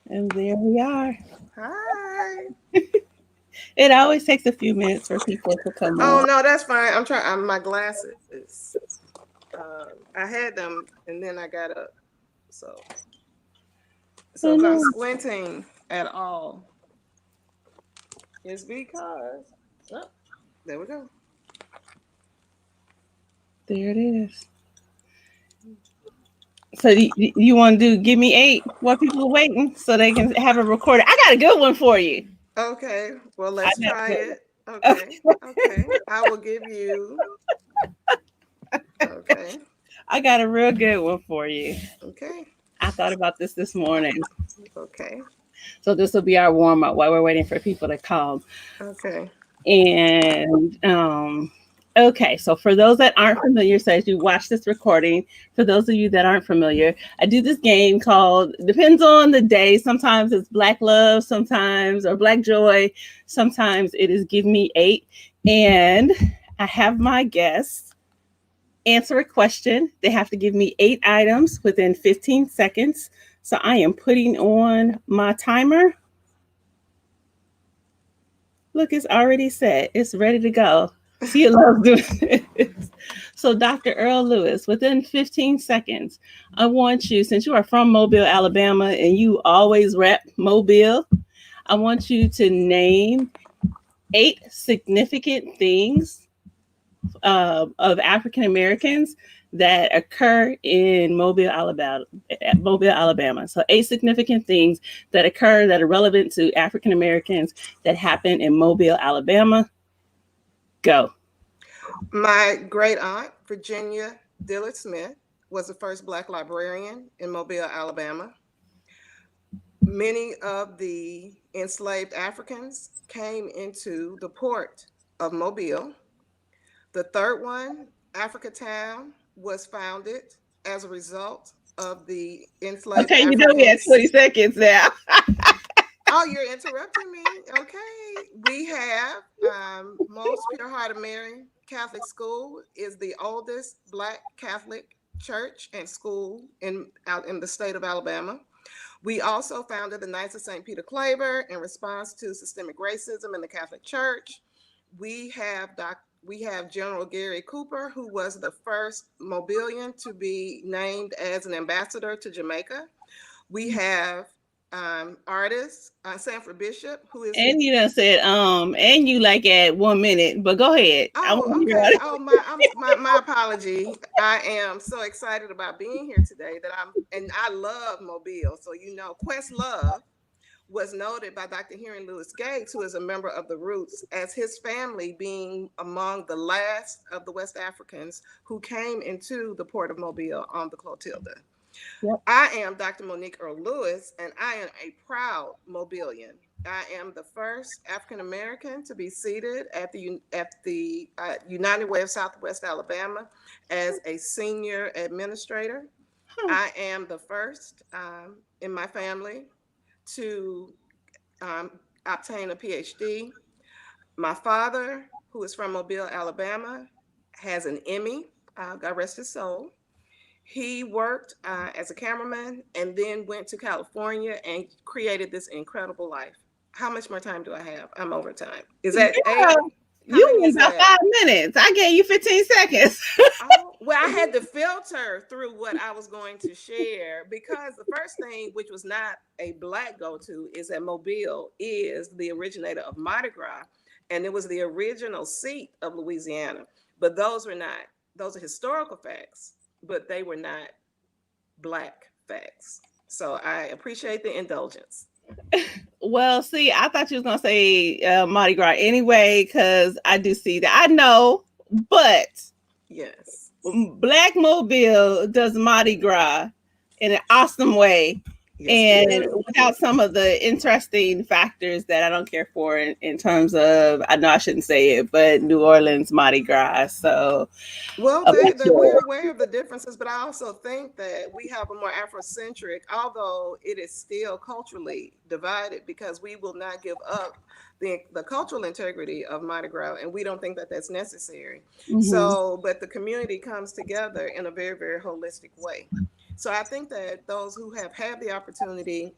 And there we are. Hi. It always takes a few minutes for people to come Oh on. no, that's fine. I'm trying. My glasses. I had them and then I got up. So Oh if I'm no. squinting at all, it's because oh, there we go. There it is. So you want to do give me eight while people are waiting so they can have a recording? I got a good one for you. Okay. Well, I let's got try a it. good Okay. one. Okay. I will give you. Okay. I got a real good one for you. Okay. I thought about this morning. Okay. So this will be our warm up while we're waiting for people to come. Okay. And okay, so for those that aren't familiar, so as you watch this recording, for those of you that aren't familiar, I do this game called depends on the day. Sometimes it's Black Love, sometimes or Black Joy, sometimes it is Give Me Eight. And I have my guests answer a question. They have to give me eight items within 15 seconds. So I am putting on my timer. Look, it's already set. It's ready to go. She loves doing this. So, Dr. Earl-Lewis, within 15 seconds, I want you, since you are from Mobile, Alabama, and you always rep Mobile, I want you to name eight significant things of African Americans that occur in Mobile, Alabama. Mobile, Alabama. So, eight significant things that occur that are relevant to African Americans that happen in Mobile, Alabama. Go. My great aunt, Virginia Dillard Smith, was the first Black librarian in Mobile, Alabama. Many of the enslaved Africans came into the port of Mobile. The third one, Africa Town, was founded as a result of the enslaved Okay, you know we had Africans. 20 seconds now. Oh, you're interrupting me. Okay. We have Most Pure Heart of Mary Catholic School is the oldest Black Catholic church and school in out in the state of Alabama. We also founded the Knights of St. Peter Claver in response to systemic racism in the Catholic Church. We have General Gary Cooper, who was the first Mobilian to be named as an ambassador to Jamaica. We have artist Sanford Bishop, who is And you done said, and you like at 1 minute, but go ahead. I want oh, to hear okay. about Oh, my apology. I am so excited about being here today that and I love Mobile. So Quest Love was noted by Dr. Henry Louis Gates, who is a member of the Roots, as his family being among the last of the West Africans who came into the port of Mobile on the Clotilda. it. I am Dr. Monique Earl-Lewis, and I am a proud Mobilian. I am the first African American to be seated at the United Way of Southwest Alabama as a senior administrator. Huh. I am the first in my family to um, obtain a PhD. My father, who is from Mobile, Alabama, has an Emmy. God rest his soul. He worked as a cameraman and then went to California and created this incredible life. How much more time do I have? I'm over time. Is that eight? Girl, How you many went is about that? 5 minutes. I gave you 15 seconds. Oh, well, I had to filter through what I was going to share because the first thing, which was not a Black go to, is that Mobile is the originator of Mardi Gras and it was the original seat of Louisiana. But those are historical facts, but they were not Black facts. So I appreciate the indulgence. Well, see, I thought you was gonna say Mardi Gras anyway, because I do see that. I know, but Yes. Black Mobile does Mardi Gras in an awesome way, Yes, we and do. without some of the interesting factors that I don't care for in terms of, I know I shouldn't say it, but New Orleans Mardi Gras. So, Well, Black we're Joy. aware of the differences, but I also think that we have a more Afrocentric, although it is still culturally divided because we will not give up the cultural integrity of Mardi Gras, and we don't think that that's necessary. Mhm. So, but the community comes together in a very, very holistic way. So I think that those who have had the opportunity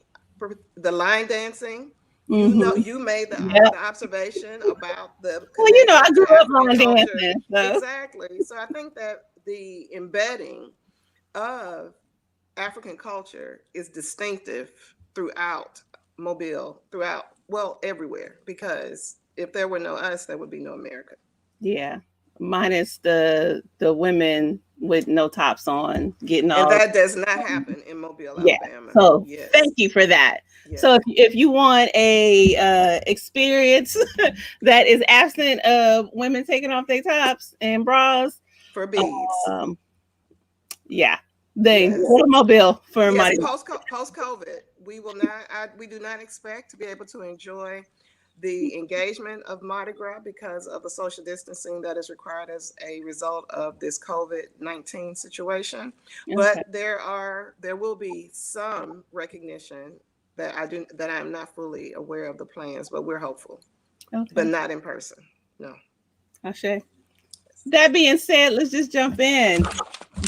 the line dancing. Mm-hmm. You made Yep. the observation about the Well, you know, I connection grew to up African line culture. dancing, so Exactly. So I think that the embedding of African culture is distinctive throughout Mobile, throughout, well, everywhere, because if there were no us, there would be no America. yeah. Minus the women with no tops on getting And all that does not happen in Mobile, yeah. Alabama. So Yes. thank you for that. Yes. So if you want a experience that is absent of women taking off their tops and bras, For beads. um, yeah, they Yes. automobile for Yes, money. post COVID, we will not. We do not expect to be able to enjoy the engagement of Mardi Gras because of the social distancing that is required as a result of this COVID-19 situation. Okay. But there will be some recognition that I am not fully aware of the plans, but we're hopeful, but Okay. not in person. No. Ashe. That being said, let's just jump in.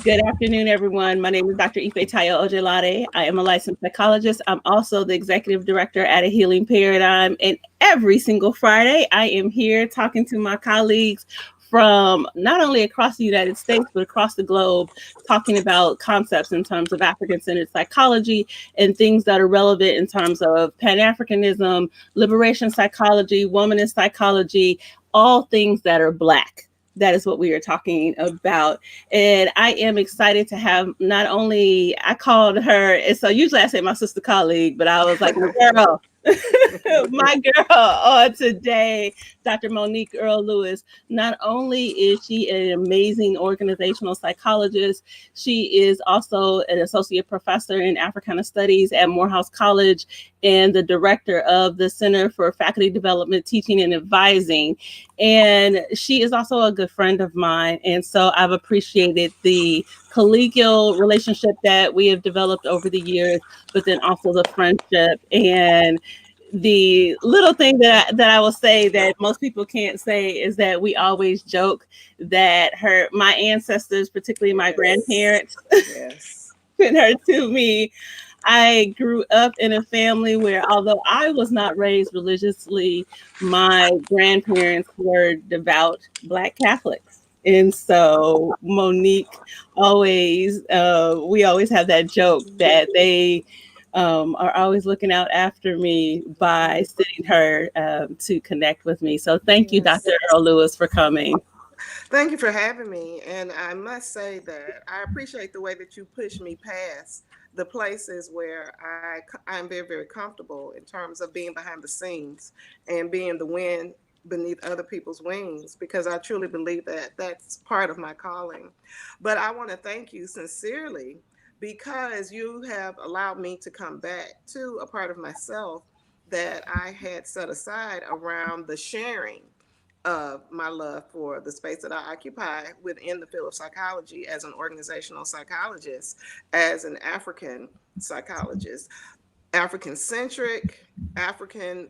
Good afternoon, everyone. My name is Dr. Ifetayo Ojelade. I am a licensed psychologist. I'm also the executive director at A Healing Paradigm. And every single Friday, I am here talking to my colleagues from not only across the United States, but across the globe, talking about concepts in terms of African centered psychology and things that are relevant in terms of Pan Africanism, liberation psychology, womanist psychology, all things that are Black. That is what we are talking about. And I am excited to have not only, I called her, and so usually I say my sister colleague, but I was like, my girl, my girl on today, Dr. Monique Earl-Lewis. Not only is she an amazing organizational psychologist, she is also an associate professor in Africana Studies at Morehouse College and the director of the Center for Faculty Development, Teaching, and Advising. And she is also a good friend of mine. And so I've appreciated the collegial relationship that we have developed over the years, but then also the friendship and the little thing that I will say that most people can't say is that we always joke that my ancestors, particularly my Yes. grandparents, Yes. sent her to me. I grew up in a family where, although I was not raised religiously, my grandparents were devout Black Catholics. And so Monique we always have that joke that they are always looking out after me by sending her to connect with me. So thank you, Dr. Yes. Earl-Lewis, for coming. Thank you for having me. And I must say that I appreciate the way that you push me past the places where I'm very, very comfortable in terms of being behind the scenes and being the wind beneath other people's wings, because I truly believe that that's part of my calling. But I want to thank you sincerely because you have allowed me to come back to a part of myself that I had set aside around the sharing of my love for the space that I occupy within the field of psychology as an organizational psychologist, as an African psychologist, African centric, African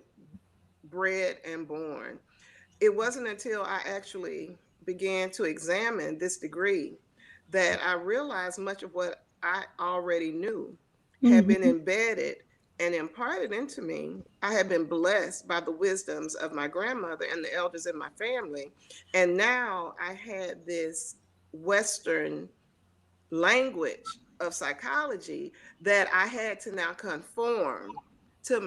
bred and born. It wasn't until I actually began to examine this degree that I realized much of what I already knew had been Mhm. embedded and imparted into me. I had been blessed by the wisdoms of my grandmother and the elders in my family. And now I had this Western language of psychology that I had to now conform to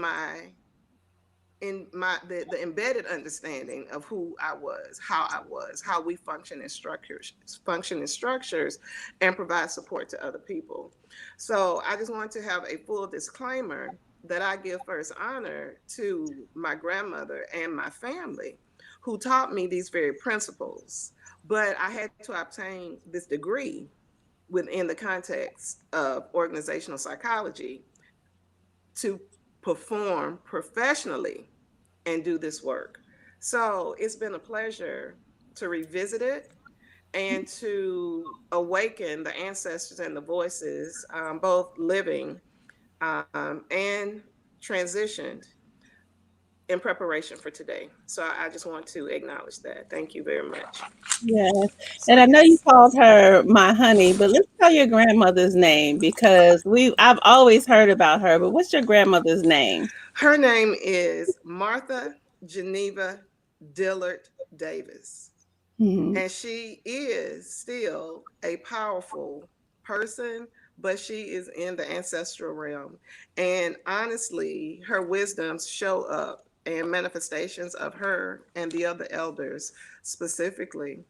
the embedded understanding of who I was, how we function in structures, and provide support to other people. So I just want to have a full disclaimer that I give first honor to my grandmother and my family who taught me these very principles. But I had to obtain this degree within the context of organizational psychology to perform professionally and do this work. So it's been a pleasure to revisit it and to awaken the ancestors and the voices, both living and transitioned in preparation for today. So I just want to acknowledge that. Thank you very much. Yes. So And I know you yes, called her my honey, but let's tell your grandmother's name because I've always heard about her, but what's your grandmother's name? her name is Martha Geneva Dillard Davis. Mhm. And she is still a powerful person, but she is in the ancestral realm. And honestly, her wisdoms show up and manifestations of her and the other elders specifically,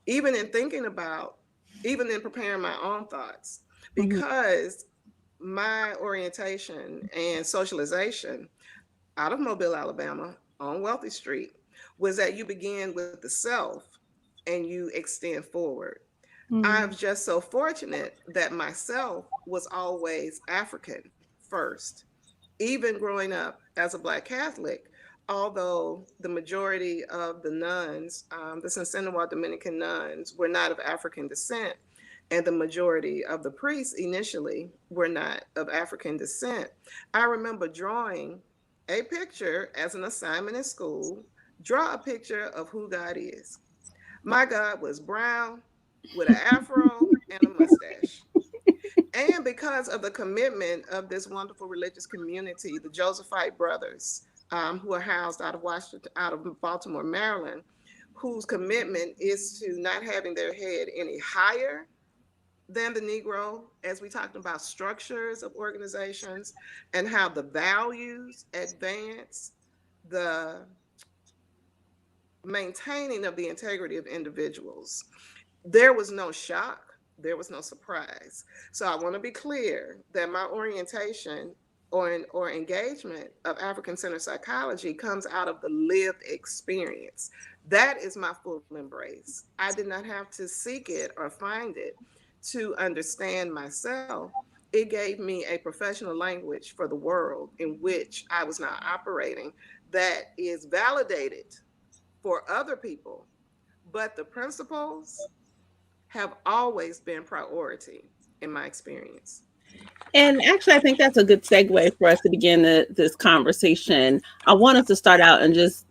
even in thinking about, even in preparing my own thoughts, Mhm. because my orientation and socialization out of Mobile, Alabama, on Wealthy Street, was that you begin with the self and you extend forward. I'm Mhm. just so fortunate that myself was always African first, even growing up as a Black Catholic. Although the majority of the nuns, the Sinsinawa Dominican nuns, were not of African descent, and the majority of the priests initially were not of African descent, I remember drawing a picture as an assignment in school. Draw a picture of who God is. My God was brown with an afro and a mustache. And because of the commitment of this wonderful religious community, the Josephite brothers, who are housed out of Washington, out of Baltimore, Maryland, whose commitment is to not having their head any higher than the Negro, as we talked about structures of organizations and how the values advance the maintaining of the integrity of individuals. There was no shock, there was no surprise. So I want to be clear that my orientation or engagement of African centered psychology comes out of the lived experience. That is my full embrace. I did not have to seek it or find it to understand myself. It gave me a professional language for the world in which I was now operating that is validated for other people, but the principles have always been priority in my experience. And actually, I think that's a good segue for us to begin this conversation. I wanted to start out and just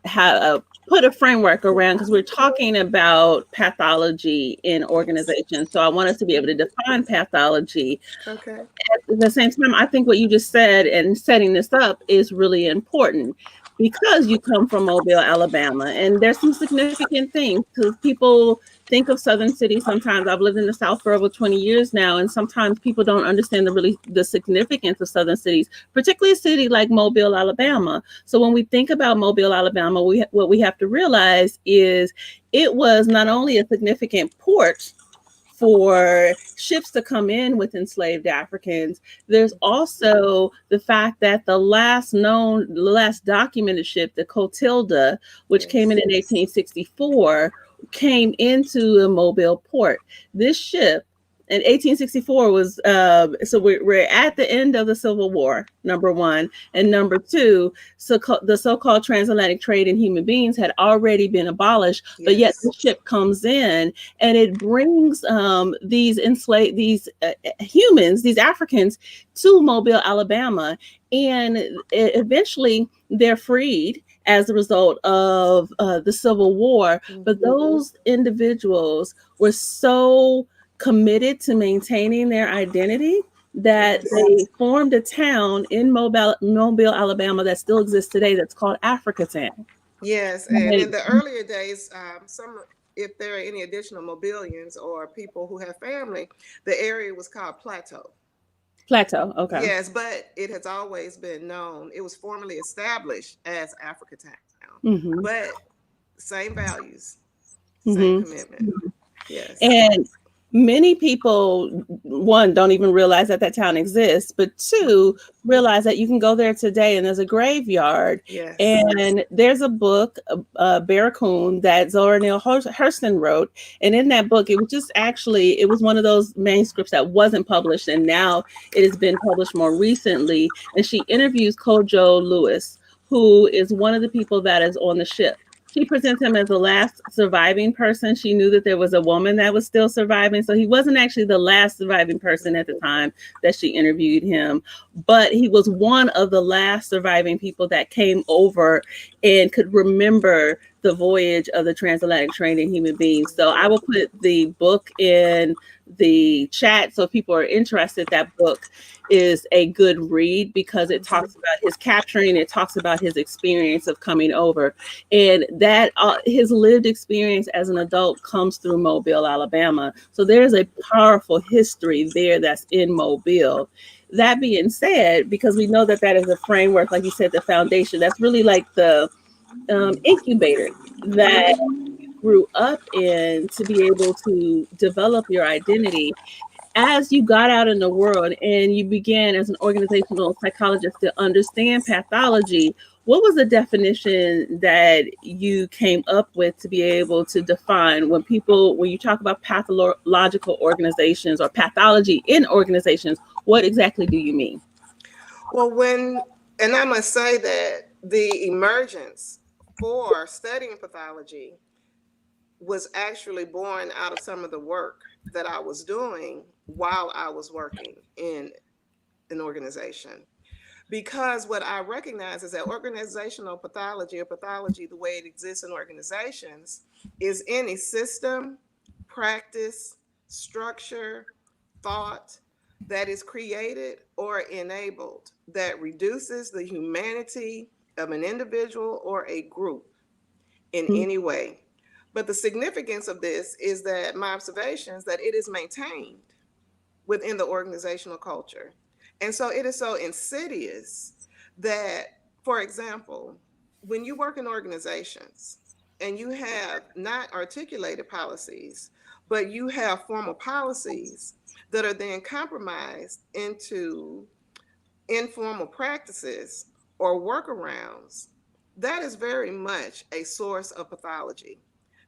put a framework around because we're talking about pathology in organizations. So I want us to be able to define pathology. Okay. At the same time, I think what you just said and setting this up is really important because you come from Mobile, Alabama, and there's some significant things because people think of Southern cities. Sometimes I've lived in the South for over 20 years now, and sometimes people don't understand the significance of Southern cities, particularly a city like Mobile, Alabama. So when we think about Mobile, Alabama, what we have to realize is it was not only a significant port for ships to come in with enslaved Africans. There's also the fact that the last documented ship, the Cotilda, which came Yes. in 1864, came into the Mobile port. This ship in 1864 was so we're at the end of the Civil War, number one, and number two, so the so-called transatlantic trade in human beings had already been abolished, but yet the Yes. ship comes in and it brings these humans, these Africans, to Mobile, Alabama, and eventually they're freed as a result of the Civil War. But Mm-hmm. those individuals were so committed to maintaining their identity that Yes. they formed a town in Mobile, Alabama that still exists today that's called Africatown. Yes. And Right. in the earlier days, if there are any additional mobilians or people who have family, the area was called Plateau. Plateau. Okay. Yes, but it has always been known. It was formally established as Africatown, Hmm. but same values, same Hmm. commitment. Yes. And many people, one, don't even realize that that town exists, but two, realize that you can go there today and there's a graveyard. Yes. And there's a book, Barracoon, that Zora Neale Hurston wrote. And in that book, it was one of those manuscripts that wasn't published. And now it has been published more recently. And she interviews Kojo Lewis, who is one of the people that is on the ship. she presents him as the last surviving person. She knew that there was a woman that was still surviving. So he wasn't actually the last surviving person at the time that she interviewed him, but he was one of the last surviving people that came over and could remember the voyage of the transatlantic train in human beings. So I will put the book in the chat. So if people are interested, that book is a good read because it talks about his capturing, it talks about his experience of coming over, and that his lived experience as an adult comes through Mobile, Alabama. So there's a powerful history there that's in Mobile. That being said, because we know that that is a framework, like you said, the foundation, that's really like the incubator that you grew up in to be able to develop your identity. As you got out in the world and you began as an organizational psychologist to understand pathology, what was the definition that you came up with to be able to define when you talk about pathological organizations or pathology in organizations, what exactly do you mean? Well, and I must say that the emergence for studying pathology was actually born out of some of the work that I was doing while I was working in an organization. Because what I recognize is that organizational pathology, or pathology the way it exists in organizations, is any system, practice, structure, thought that is created or enabled that reduces the humanity of an individual or a group in any way. But the significance of this is that my observations that it is maintained within the organizational culture. And so it is so insidious that, for example, when you work in organizations and you have not articulated policies, but you have formal policies that are then compromised into informal practices or workarounds, that is very much a source of pathology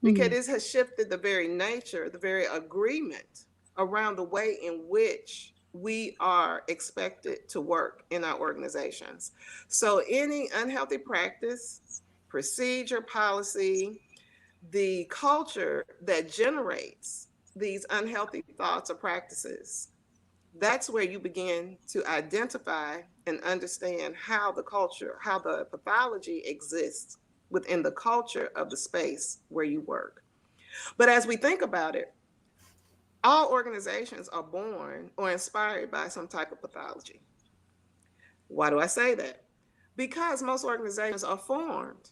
because it has shifted the very nature, the very agreement around the way in which we are expected to work in our organizations. So any unhealthy practice, procedure, policy, the culture that generates these unhealthy thoughts or practices, that's where you begin to identify and understand how the culture, how the pathology exists within the culture of the space where you work. But as we think about it, all organizations are born or inspired by some type of pathology. Why do I say that? Because most organizations are formed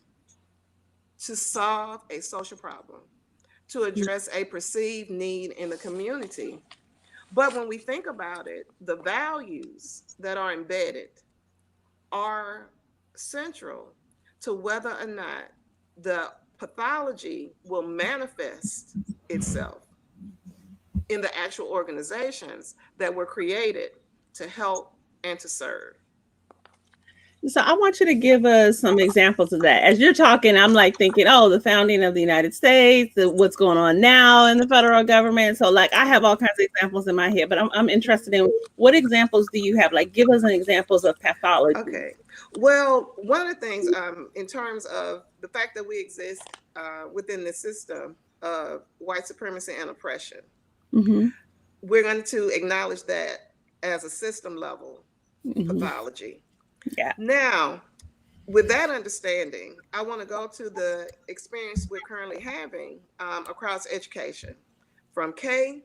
to solve a social problem, to address a perceived need in the community. But when we think about it, the values that are embedded are central to whether or not the pathology will manifest itself in the actual organizations that were created to help and to serve. So I want you to give us some examples of that. As you're talking, I'm like thinking, oh, the founding of the United States, what's going on now in the federal government. So like I have all kinds of examples in my head, but I'm interested in what examples do you have? Like give us an examples of pathology. Okay. Well, one of the things in terms of the fact that we exist within the system of white supremacy and oppression, we're going to acknowledge that as a system level pathology. Yeah. Now, with that understanding, I want to go to the experience we're currently having across education, from K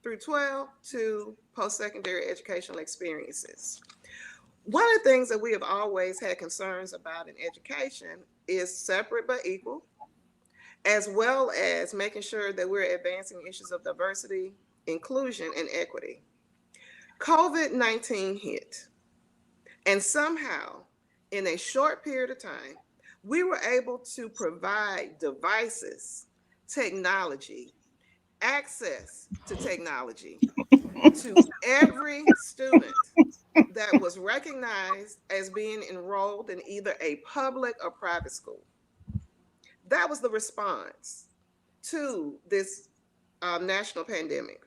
through 12 to post-secondary educational experiences. One of the things that we have always had concerns about in education is separate but equal, as well as making sure that we're advancing issues of diversity, inclusion, and equity. COVID-19 hit, and somehow, in a short period of time, we were able to provide devices, technology, access to technology to every student that was recognized as being enrolled in either a public or private school. That was the response to this national pandemic.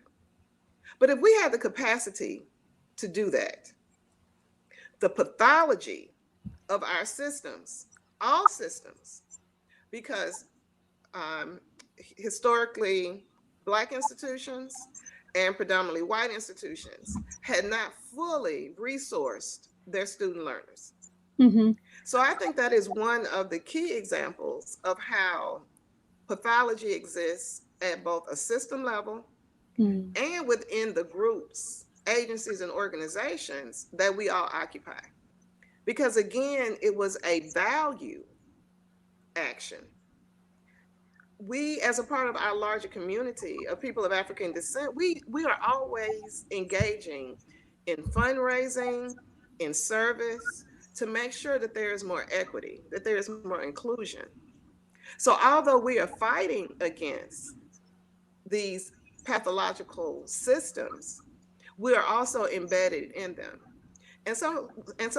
But if we had the capacity to do that, the pathology of our systems, all systems, because um, historically Black institutions and predominantly white institutions had not fully resourced their student learners. Mm-hmm. So I think that is one of the key examples of how pathology exists at both a system level Mm-hmm. and within the groups, agencies, and organizations that we all occupy. Because again, it was a value action. We, as a part of our larger community of people of African descent, we are always engaging in fundraising, in service, to make sure that there is more equity, that there is more inclusion. So although we are fighting against these pathological systems, we are also embedded in them. And so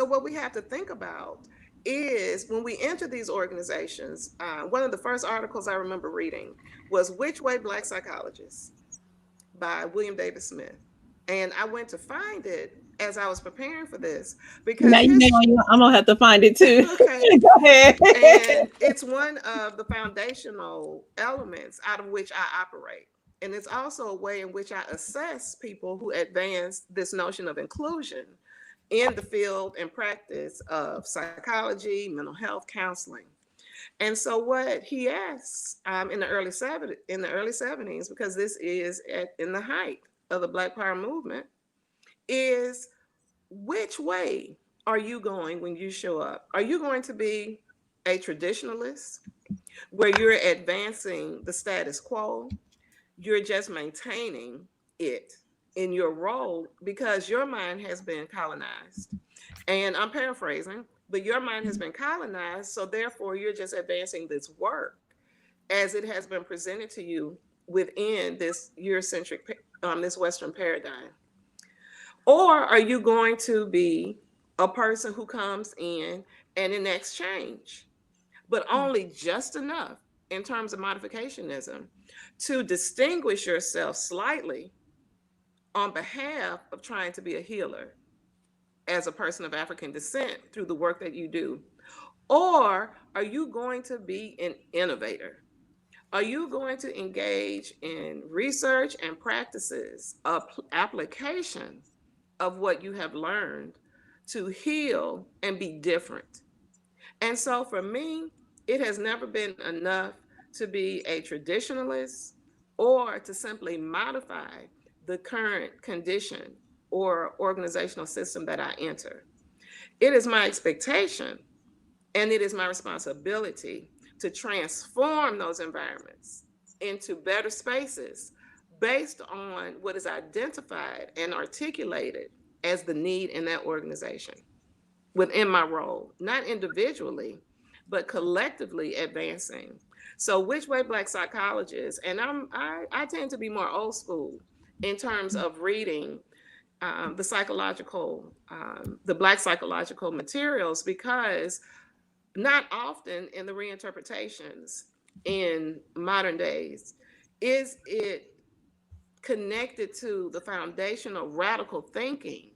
what we have to think about is when we enter these organizations, one of the first articles I remember reading was Which Way Black Psychologists by William David Smith. And I went to find it as I was preparing for this Now because you know I'm gonna have to find it too. okay. Go ahead. And it's one of the foundational elements out of which I operate. And it's also a way in which I assess people who advance this notion of inclusion in the field and practice of psychology, mental health, counseling. And so, what he asks in the early 70s, because this is in the height of the Black Power movement, is which way are you going when you show up? Are you going to be a traditionalist where you're advancing the status quo? You're just maintaining it in your role because your mind has been colonized. And I'm paraphrasing, but your mind has been colonized. So therefore, you're just advancing this work as it has been presented to you within this Eurocentric, this Western paradigm. Or are you going to be a person who comes in and enacts change, but only just enough in terms of modificationism to distinguish yourself slightly on behalf of trying to be a healer as a person of African descent through the work that you do? Or are you going to be an innovator? Are you going to engage in research and practices of application of what you have learned to heal and be different? And so for me, it has never been enough to be a traditionalist or to simply modify the current condition or organizational system that I enter. It is my expectation and it is my responsibility to transform those environments into better spaces based on what is identified and articulated as the need in that organization within my role, not individually, but collectively advancing. So, which way Black psychologists, and I tend to be more old school in terms of reading the Black psychological materials, because not often in the reinterpretations in modern days is it connected to the foundational radical thinking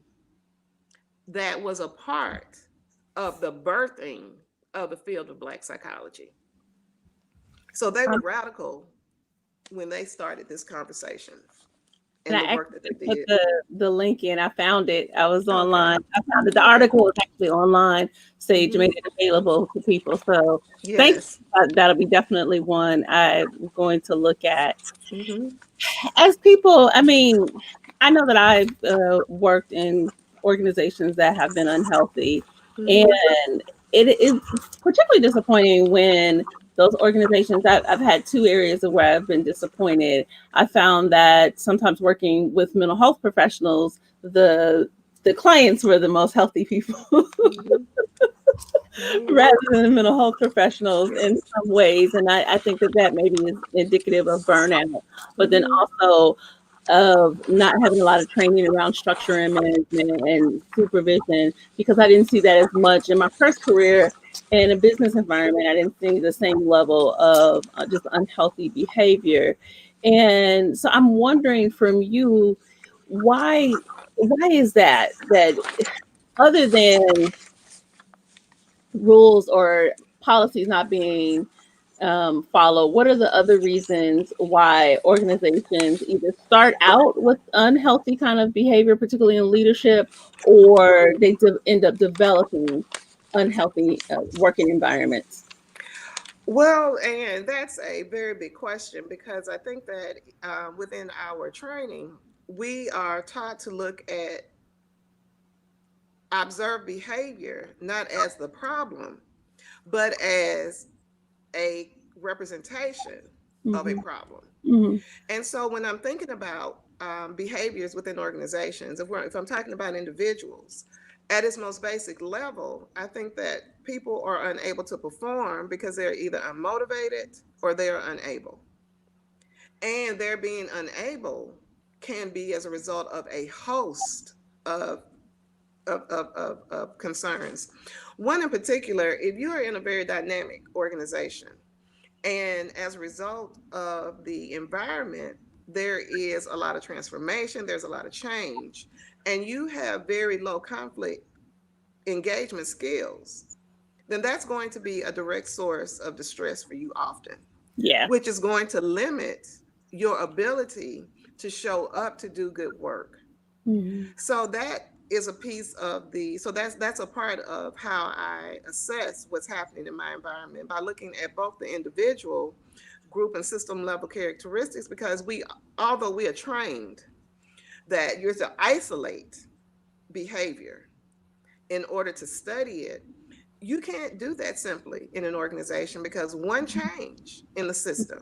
that was a part of the birthing of the field of Black psychology. So they were radical when they started this conversation And and I the work that actually they put did. the link in. I found it. I was Okay. online. I found it. The Okay. article was actually online. Sage Mm-hmm. made it available to people. So thank you. Yes. That'll be definitely one I'm going to look at. Mm-hmm. As people, I mean, I know that I've worked in organizations that have been unhealthy, Mm-hmm. and it is particularly disappointing when those organizations. I've had two areas of where I've been disappointed. I found that sometimes working with mental health professionals, the clients were the most healthy people Mm-hmm. Mm-hmm. rather than the mental health professionals in some ways, and I think that maybe is indicative of burnout. But then Mm-hmm. also of not having a lot of training around structure and management and supervision, because I didn't see that as much in my first career in a business environment. I didn't see the same level of just unhealthy behavior. And so I'm wondering from you, why is that other than rules or policies not being follow, what are the other reasons why organizations either start out with unhealthy kind of behavior, particularly in leadership, or they end up developing unhealthy working environments? Well, and that's a very big question because I think that within our training, we are taught to look at observed behavior not as the problem, but as a representation of a Mm-hmm. problem. Mm-hmm. And so when I'm thinking about behaviors within organizations, if I'm talking about individuals, at its most basic level, I think that people are unable to perform because they're either unmotivated or they are unable. And their being unable can be as a result of a host of of concerns. One in particular, if you are in a very dynamic organization, and as a result of the environment, there is a lot of transformation, there's a lot of change, and you have very low conflict engagement skills, then that's going to be a direct source of distress for you often, Yeah. which is going to limit your ability to show up to do good work. Mm-hmm. So that is a piece of the so that's a part of how I assess what's happening in my environment by looking at both the individual, group, and system level characteristics, because we, although we are trained that you're to isolate behavior in order to study it, you can't do that simply in an organization because one change in the system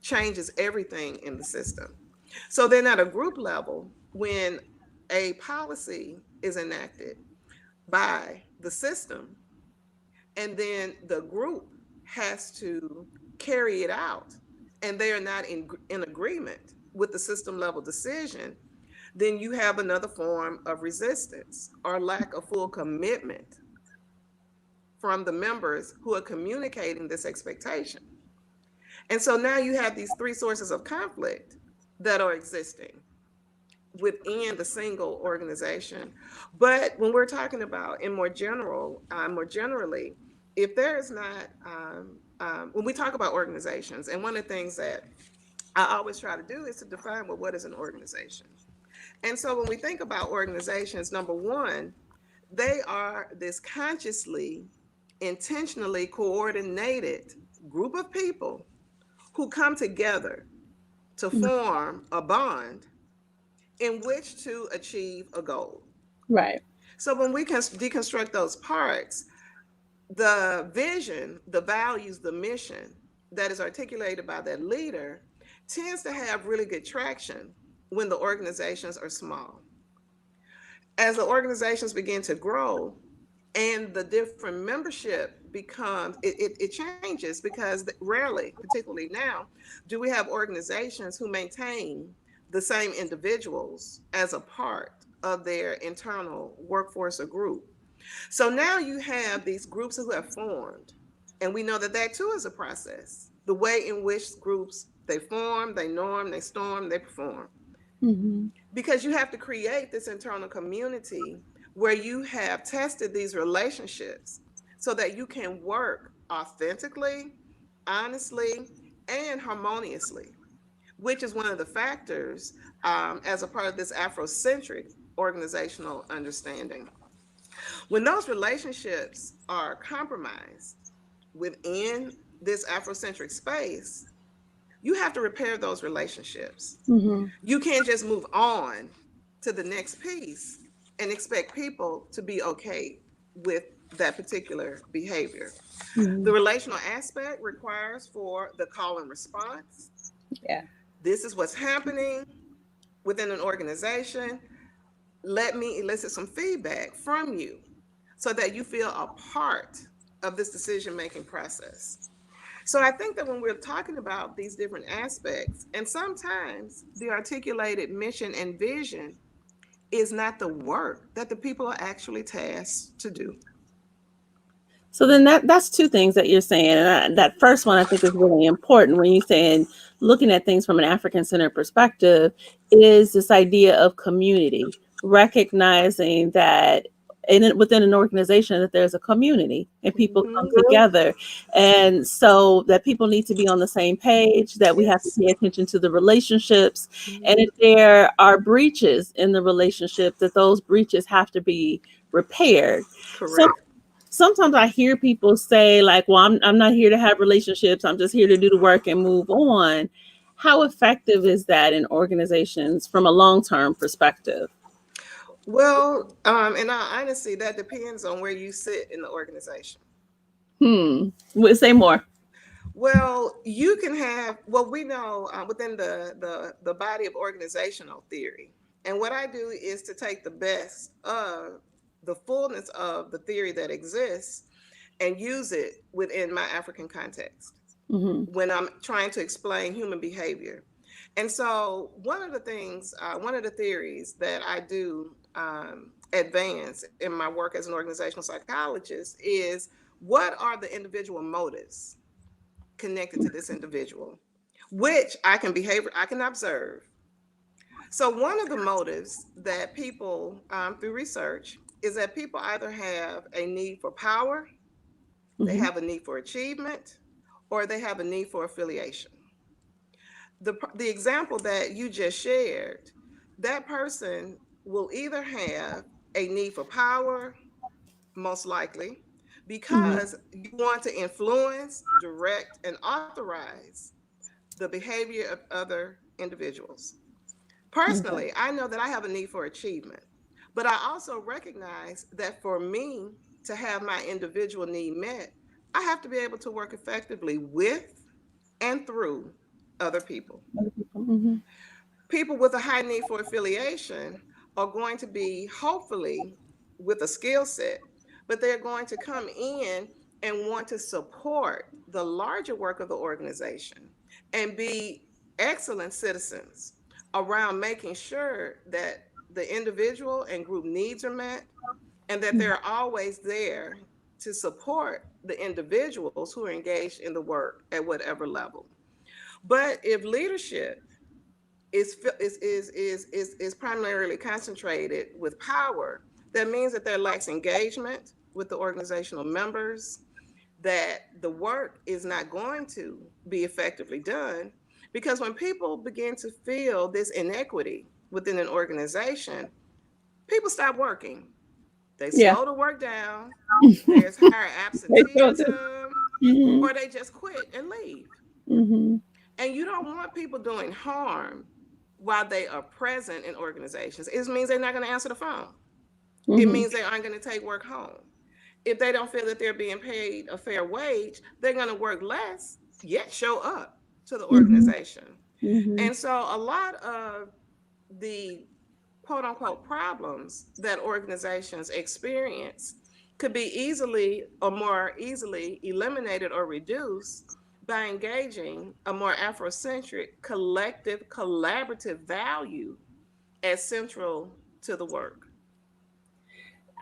changes everything in the system. So then at a group level, when a policy is enacted by the system and then the group has to carry it out and they are not in agreement with the system level decision, then you have another form of resistance or lack of full commitment from the members who are communicating this expectation. And so now you have these three sources of conflict that are existing within the single organization. But when we're talking about in more generally, if there is not, when we talk about organizations, and one of the things that I always try to do is to define, well, what is an organization? And so when we think about organizations, number one, they are this consciously, intentionally coordinated group of people who come together to form a bond in which to achieve a goal. Right. So when we can deconstruct those parts, the vision, the values, the mission that is articulated by that leader tends to have really good traction when the organizations are small. As the organizations begin to grow and the different membership becomes, it changes because rarely, particularly now, do we have organizations who maintain the same individuals as a part of their internal workforce or group. So now you have these groups who have formed, and we know that that too is a process. The way in which groups they form, they norm, they storm, they perform. Mm-hmm. Because you have to create this internal community where you have tested these relationships so that you can work authentically, honestly, and harmoniously, which is one of the factors as a part of this Afrocentric organizational understanding. When those relationships are compromised within this Afrocentric space, you have to repair those relationships. Mm-hmm. You can't just move on to the next piece and expect people to be okay with that particular behavior. Mm-hmm. The relational aspect requires for the call and response. Yeah. This is what's happening within an organization. Let me elicit some feedback from you so that you feel a part of this decision making process. So I think that when we're talking about these different aspects, and sometimes the articulated mission and vision is not the work that the people are actually tasked to do. So then that's two things that you're saying. And that first one I think is really important when you're saying looking at things from an African centered perspective is this idea of community, recognizing that within an organization, that there's a community and people come Mm-hmm. together. And so that people need to be on the same page, that we have to Yes. pay attention to the relationships. And Mm-hmm. if there are breaches in the relationship, that those breaches have to be repaired. So Correct. sometimes I hear people say, like, well, I'm not here to have relationships. I'm just here to do the work and move on. How effective is that in organizations from a long-term perspective? Well, in all honesty, that depends on where you sit in the organization. Say more. Well, you can have what we know within the body of organizational theory, and what I do is to take the best of the fullness of the theory that exists and use it within my African context Mm-hmm. when I'm trying to explain human behavior. And so, one of the theories that I do advance in my work as an organizational psychologist is, what are the individual motives connected to this individual, which I can observe. So one of the motives that people, through research, is that people either have a need for power, they Mm-hmm. have a need for achievement, or they have a need for affiliation. The example that you just shared, that person will either have a need for power, most likely, Mm-hmm. because you want to influence, direct, and authorize the behavior of other individuals. Okay. Personally, I know that I have a need for achievement, but I also recognize that for me to have my individual need met, I have to be able to work effectively with and through other people. Mm-hmm. People with a high need for affiliation are going to be, hopefully, with a skill set, but they're going to come in and want to support the larger work of the organization and be excellent citizens around making sure that the individual and group needs are met, and that they're always there to support the individuals who are engaged in the work at whatever level. But if leadership is primarily concentrated with power, that means that there lacks engagement with the organizational members, that the work is not going to be effectively done. Because when people begin to feel this inequity within an organization, people stop working. They Yeah. slow the work down, there's higher absenteeism, Mm-hmm. or they just quit and leave. Mm-hmm. And you don't want people doing harm while they are present in organizations. It means they're not going to answer the phone. It Mm-hmm. means they aren't going to take work home. If they don't feel that they're being paid a fair wage, they're going to work less, yet show up to the Mm-hmm. organization. Mm-hmm. And so a lot of the quote unquote problems that organizations experience could be easily or more easily eliminated or reduced by engaging a more Afrocentric, collective, collaborative value as central to the work.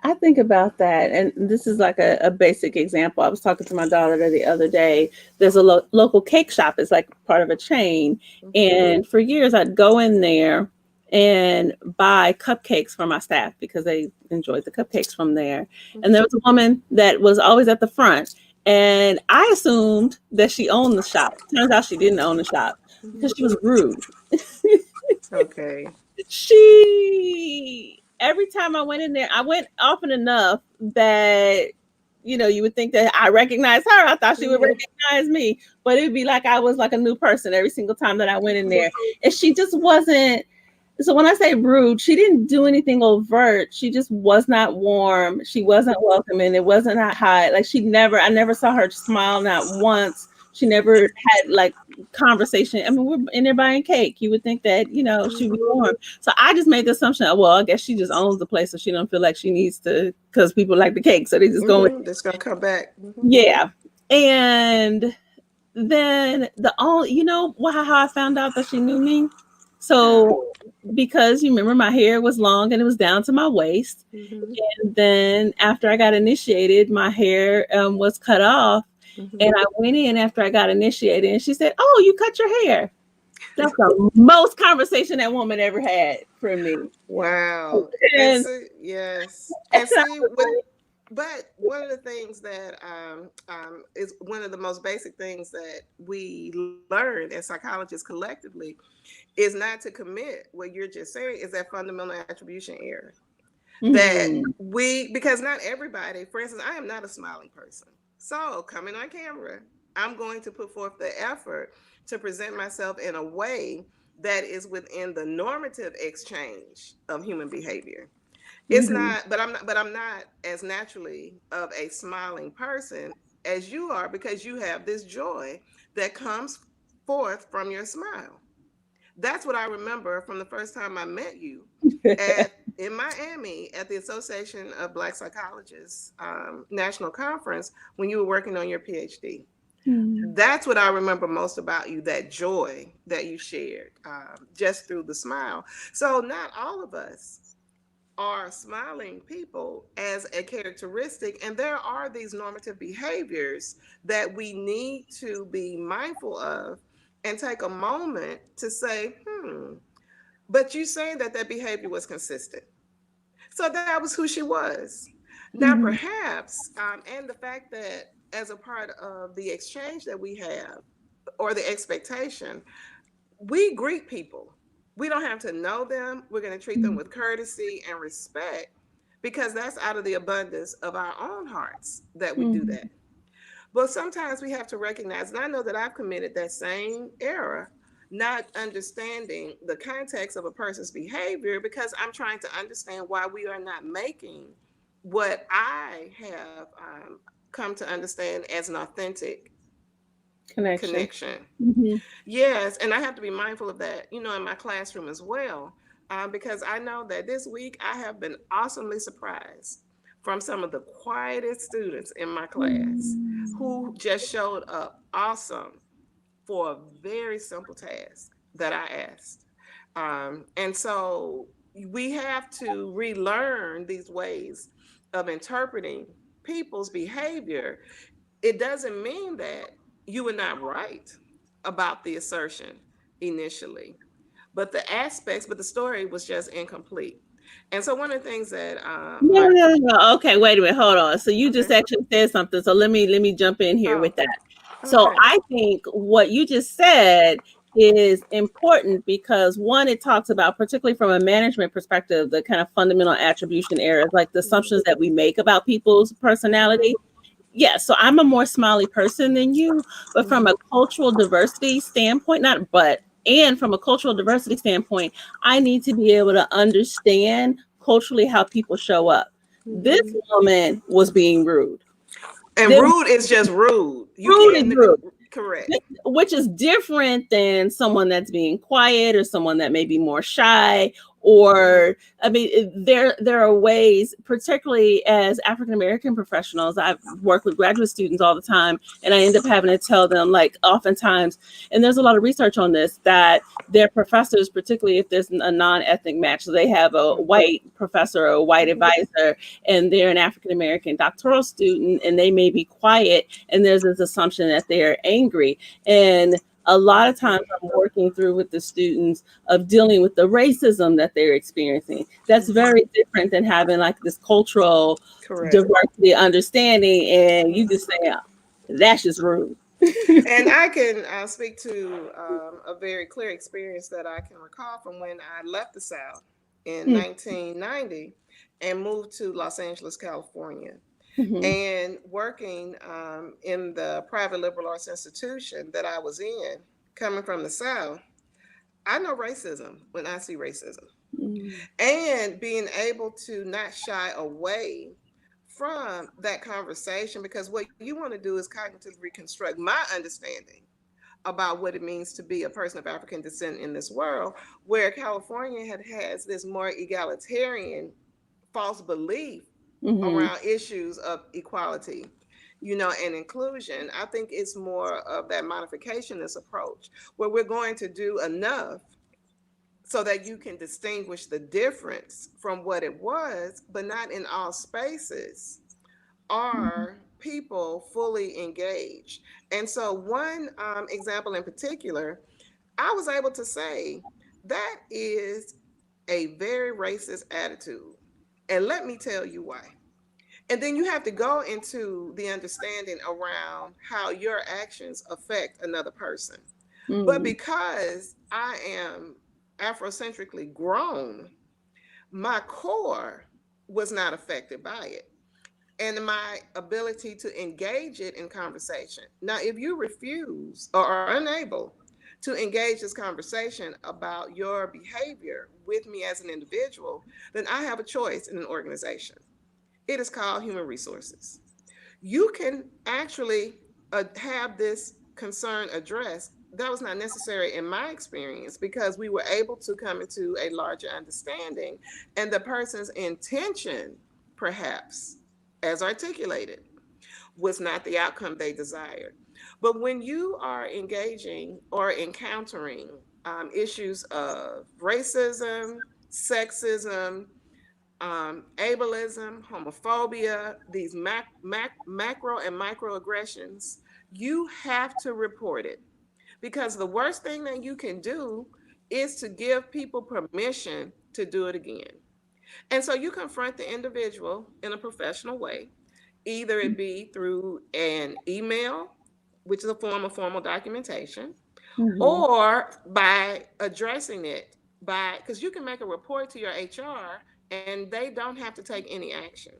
I think about that, and this is like a basic example. I was talking to my daughter the other day. There's a local cake shop. It's like part of a chain, Mm-hmm. and for years I'd go in there and buy cupcakes for my staff because they enjoyed the cupcakes from there. And there Mm-hmm. was a woman that was always at the front, and I assumed that she owned the shop. Turns out she didn't own the shop because Mm-hmm. she was rude. Okay. She every time I went in there, I went often enough that you would think that I recognized her. I thought she would Mm-hmm. recognize me, but it'd be like I was like a new person every single time that I went in there. And she just wasn't. So when I say rude, she didn't do anything overt. She just was not warm. She wasn't welcoming. It wasn't that high. Like I never saw her smile not once. She never had like conversation. I mean, we're in there buying cake. You would think that, she'd be Mm-hmm. warm. So I just made the assumption, well, I guess she just owns the place, so she don't feel like she needs to, because people like the cake, so they just go in. Mm-hmm. That's gonna come back. Mm-hmm. Yeah. And then how I found out that she knew me? How? So because you remember my hair was long and it was down to my waist. Mm-hmm. And then after I got initiated, my hair was cut off. Mm-hmm. And I went in after I got initiated and she said, "Oh, you cut your hair." That's the most conversation that woman ever had for me. Wow. And And see, yes. I And see, was with but one of the things that is one of the most basic things that we learn as psychologists collectively is not to commit what you're just saying is that fundamental attribution error. like, That mhm. because not everybody, for instance, I am not a smiling person. So coming on camera, I'm going to put forth the effort to present myself in a way that is within the normative exchange of human behavior. It's Mhm. not, but I'm not as naturally of a smiling person as you are because you have this joy that comes forth from your smile. That's what I remember from the first time I met you at in Miami at the Association of Black Psychologists National Conference when you were working on your PhD. Mhm. That's what I remember most about you, that joy that you shared just through the smile. So not all of us are smiling people as a characteristic, and there are these normative behaviors that we need to be mindful of and take a moment to say, but you saying that that behavior was consistent. So that was who she was. Now, Mhm. perhaps, and the fact that as a part of the exchange that we have or the expectation, we greet people. We don't have to know them. We're going to treat them Mhm. with courtesy and respect because that's out of the abundance of our own hearts that we do that. Mhm. But sometimes we have to recognize, and I know that I've committed that same error, not understanding the context of a person's behavior because I'm trying to understand why we are not making what I have come to understand as an authentic Connection. connection. Mhm. Yes, and I have to be mindful of that, in my classroom as well, because I know that this week I have been awesomely surprised from some of the quietest students in my class who just showed up awesome for a very simple task that I asked. And so we have to relearn these ways of interpreting people's behavior. It doesn't mean that you were not right about the assertion initially, but the story was just incomplete. And so one of the things that No, my no, no. Okay, wait a minute. Hold on. So you just okay, actually said something. So let me jump in here oh with that. So okay, I think what you just said is important because one, it talks about, particularly from a management perspective, the kind of fundamental attribution errors, like the mhm, assumptions that we make about people's mhm, personality. Yeah, so I'm a more smiley person than you, but from mhm, a cultural diversity standpoint, not but, and from a cultural diversity standpoint, I need to be able to understand culturally how people show up. This mhm. woman was being rude. And This rude is just rude. You rude is can't rude, correct. which is different than someone that's being quiet or someone that may be more shy. Or I mean, there are ways, particularly as African American professionals, I work with graduate students all the time, and I end up having to tell them, like, oftentimes, and there's a lot of research on this, that their professors, particularly if there's a non-ethnic match, so they have a white professor or a white Mhm, advisor, and they're an African American doctoral student, and they may be quiet, and there's this assumption that they're angry. And a lot of times I'm working through with the students of dealing with the racism that they're experiencing. That's mhm. very different than having like this cultural Correct. diversity understanding, and you just Mhm. say, "Oh, that's just rude." And I can speak to a very clear experience that I can recall from when I left the South in Mm, 1990 and moved to Los Angeles, California, mhm, and working in the private liberal arts institution that I was in, coming from the South. I know racism when I see racism, mm, and being able to not shy away from that conversation because what you want to do is cognitively reconstruct my understanding about what it means to be a person of African descent in this world, where California has this more egalitarian false belief mhm, around issues of equality, and inclusion. I think it's more of that modificationist approach where we're going to do enough so that you can distinguish the difference from what it was, but not in all spaces are people fully engaged. And so, one example in particular, I was able to say that is a very racist attitude. And let me tell you why. And then you have to go into the understanding around how your actions affect another person. But Mm. because I am Afrocentrically grown, my core was not affected by it. And my ability to engage it in conversation. Now, if you refuse or are unable to engage this conversation about your behavior with me as an individual, then I have a choice in an organization. It is called human resources. You can actually have this concern addressed. That was not necessary in my experience because we were able to come into a larger understanding and the person's intention, perhaps, as articulated, was not the outcome they desired. But when you are engaging or encountering issues of racism, sexism, ableism, homophobia, these macro and microaggressions, you have to report it because the worst thing that you can do is to give people permission to do it again. And so you confront the individual in a professional way, either it be through an email, which is a form of formal documentation, Mm-hmm. or by addressing it by because you can make a report to your HR and they don't have to take any action.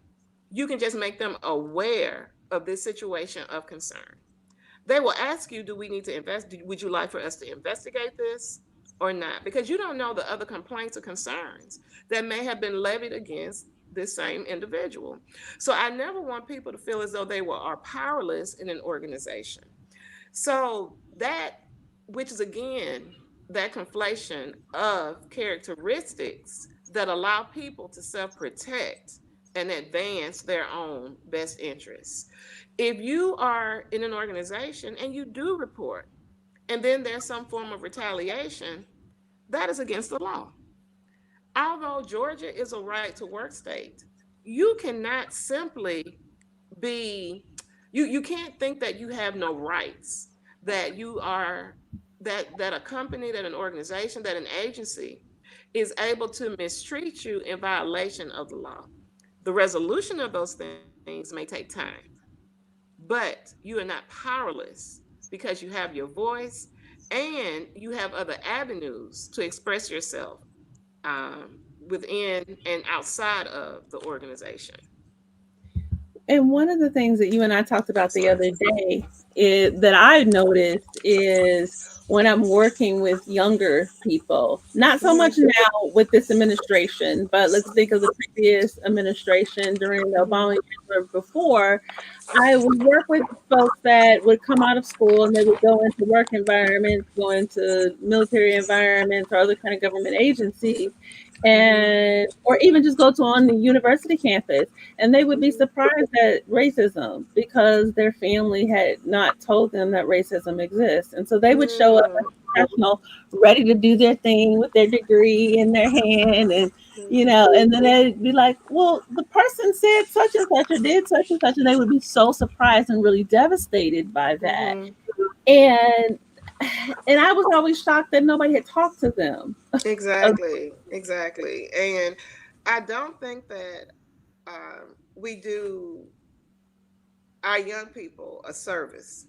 You can just make them aware of this situation of concern. They will ask you, do we need to invest? Would you like for us to investigate this or not? Because you don't know the other complaints or concerns that may have been levied against this same individual. So I never want people to feel as though are powerless in an organization. So that, which is again, that conflation of characteristics that allow people to self protect and advance their own best interests. If you are in an organization and you do report, and then there's some form of retaliation, that is against the law. Although Georgia is a right to work state, you cannot simply be you can't think that you have no rights, that you are that a company, that an organization, that an agency is able to mistreat you in violation of the law. The resolution of those things may take time, but you are not powerless because you have your voice and you have other avenues to express yourself within and outside of the organization. And one of the things that you and I talked about the other day that I noticed is when I'm working with younger people, not so much Mhm. now with this administration, but let's think of the previous administration during the Obama Mhm. years or before. I would work with folks that would come out of school and they would go into work environments, go into military environments or other kind of government agencies, Mhm. and or even just go to on the university campus, and they would be Mhm. surprised at racism because their family had not told them that racism exists. And so they would show up as Mm. a professional, ready to do their thing with their degree in their hand, and Mhm. and then they'd be like, "Well, the person said such and such or did such and such," and they would be so surprised and really devastated by that. Mhm. And I was always shocked that nobody had talked to them. Exactly. Exactly. And I don't think that we do our young people a service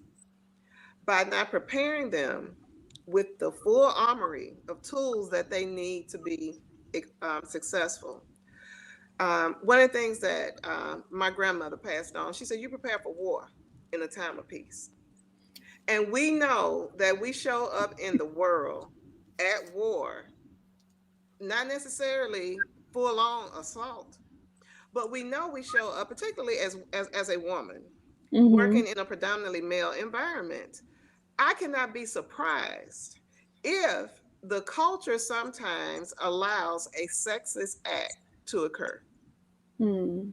by not preparing them with the full armory of tools that they need to be successful. One of the things that my grandmother passed on, she said, "You prepare for war in a time of peace." And we know that we show up in the world at war, not necessarily full on assault, but we know we show up, particularly as a woman Hmm. working in a predominantly male environment. I cannot be surprised if the culture sometimes allows a sexist act to occur. Hmm.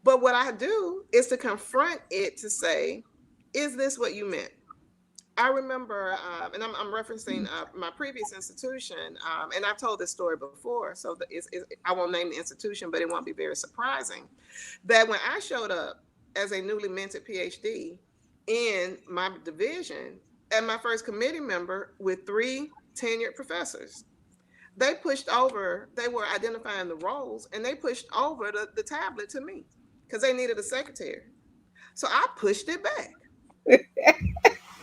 But what I do is to confront it to say, is this what you meant? I remember, and I'm referencing my previous institution, and I've told this story before, so I won't name the institution, but it won't be very surprising that when I showed up as a newly minted PhD in my division, and my first committee member with three tenured professors. They pushed over, they were identifying the roles, and they pushed over the tablet to me because they needed a secretary. So I pushed it back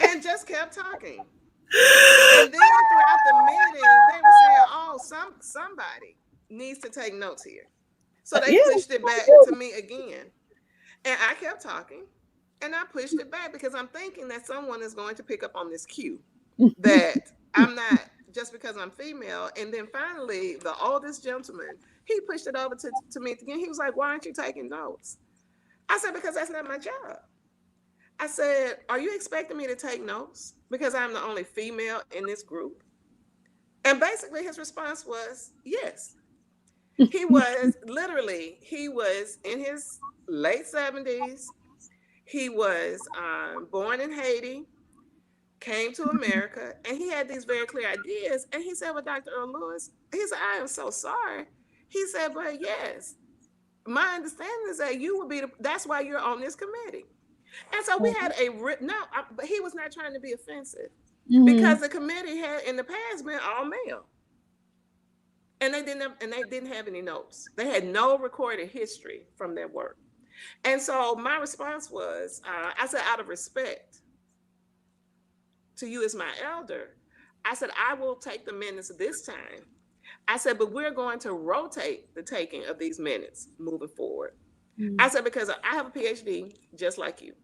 and just kept talking. And then throughout the meeting, they were saying, "Oh, somebody needs to take notes here." So they Yeah. pushed it back to me again. And I kept talking and I pushed it back because I'm thinking that someone is going to pick up on this cue that I'm not just because I'm female. And then finally, the oldest gentleman, he pushed it over to me again. He was like, "Why aren't you taking notes?" I said, "Because that's not my job." I said, "Are you expecting me to take notes because I'm the only female in this group?" And basically, his response was yes. He was in his late 70s. He was born in Haiti, came to America, and he had these very clear ideas. And he said, "Well, Dr. Earl-Lewis," he said, "I am so sorry." He said, "But yes, my understanding is that you will be, that's why you're on this committee." And so we had but he was not trying to be offensive because the committee had in the past been all male. And they didn't have any notes. They had no recorded history from their work. And so my response was, I said, out of respect to you as my elder, I said, "I will take the minutes this time." I said, "But we're going to rotate the taking of these minutes moving forward." I said, "Because I have a PhD just like you."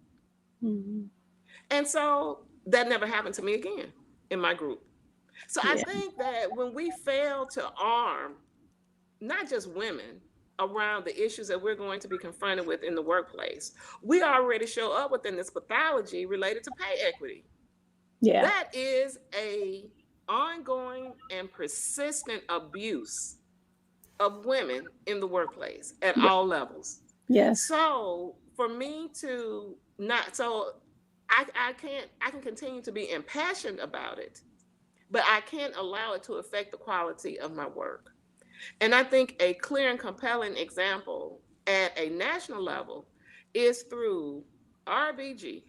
And so that never happened to me again in my group. So I think that when we fail to arm not just women around the issues that we're going to be confronted with in the workplace, we already show up within this pathology related to pay equity. Yeah. That is a ongoing and persistent abuse of women in the workplace at all levels. Yes. So for me to not, so I can continue to be impassioned about it, but I can't allow it to affect the quality of my work. And I think a clear and compelling example at a national level is through RBG.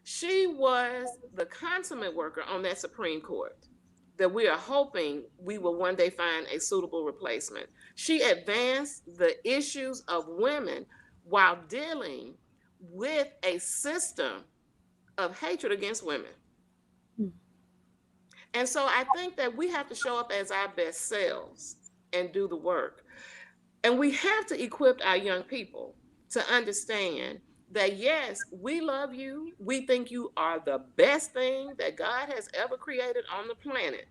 She was the consummate worker on that Supreme Court that we are hoping we will one day find a suitable replacement. She advanced the issues of women while dealing with a system of hatred against women. And so I think that we have to show up as our best selves and do the work. And we have to equip our young people to understand that, yes, we love you. We think you are the best thing that God has ever created on the planet.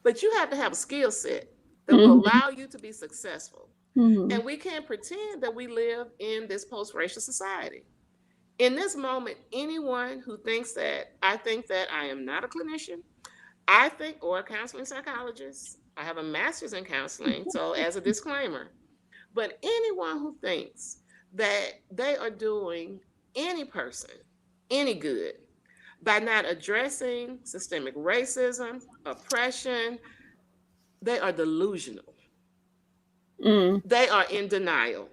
But you have to have a skill set that will allow you to be successful. And we can't pretend that we live in this post-racial society. In this moment, anyone who thinks that I think that I am not a clinician, I think, or a counseling psychologist, I have a master's in counseling, so as a disclaimer, but anyone who thinks that they are doing any person any good by not addressing systemic racism, oppression, they are delusional. They are in denial.